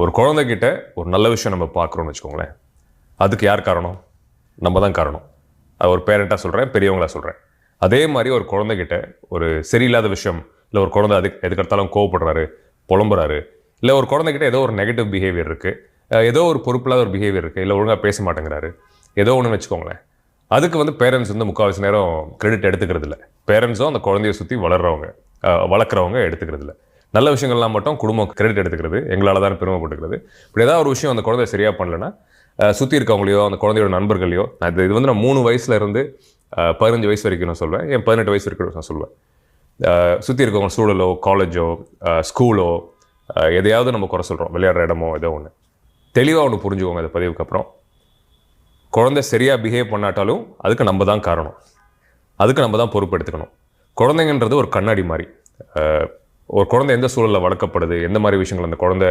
ஒரு குழந்தைகிட்ட ஒரு நல்ல விஷயம் நம்ம பார்க்குறோம்னு வச்சுக்கோங்களேன், அதுக்கு யார் காரணம்? நம்ம தான் காரணம். ஒரு பேரண்ட்டாக சொல்கிறேன், பெரியவங்களா சொல்கிறேன். அதே மாதிரி ஒரு குழந்தைகிட்ட ஒரு சரியில்லாத விஷயம், இல்லை ஒரு குழந்தை எதுக்கெடுத்தாலும் கோவப்படுறாரு, புலம்புறாரு, இல்லை ஒரு குழந்தைகிட்ட ஏதோ ஒரு நெகட்டிவ் பிஹேவியர் இருக்குது, ஏதோ ஒரு பொறுப்பில்லாத ஒரு பிஹேவியர் இருக்குது, இல்லை ஒழுங்காக பேச மாட்டேங்கிறாரு, ஏதோ ஒன்று வச்சுக்கோங்களேன். அதுக்கு வந்து பேரண்ட்ஸ் வந்து முக்கால்வாசி நேரம் கிரெடிட் எடுத்துக்கிறது இல்லை. பேரண்ட்ஸும் அந்த குழந்தைய சுற்றி வளர்க்குறவங்க எடுத்துக்கிறது இல்லை. நல்ல விஷயங்கள்லாம் மட்டும் குடும்பம் கிரெடிட் எடுத்துக்கிறது, எங்களால் தான் பெருமைப்பட்டுக்கிறது. இப்படி ஏதாவது ஒரு விஷயம் அந்த குழந்தை சரியாக பண்ணலைன்னா சுற்றி இருக்கவங்களையோ அந்த குழந்தையோட நண்பர்களையோ, இது வந்து நான் 3 வயசுலேருந்து 15 வயசு வரைக்கும் நான் சொல்வேன், என் 18 வயசு வரைக்கும் நான் சொல்வேன். சுற்றி இருக்கவங்க சூழலோ, காலேஜோ, ஸ்கூலோ, எதையாவது நம்ம குறை சொல்கிறோம், விளையாடுற இடமோ ஏதோ ஒன்று. தெளிவாக ஒன்று புரிஞ்சுக்கோங்க இந்த பதிவுக்கு அப்புறம். குழந்தை சரியாக பிஹேவ் பண்ணாட்டாலும் அதுக்கு நம்ம தான் காரணம், அதுக்கு நம்ம தான் பொறுப்பு எடுத்துக்கணும். குழந்தைங்கன்றது ஒரு கண்ணாடி மாதிரி. ஒரு குழந்தை எந்த சூழலில் வளர்க்கப்படுது, எந்த மாதிரி விஷயங்கள் அந்த குழந்தை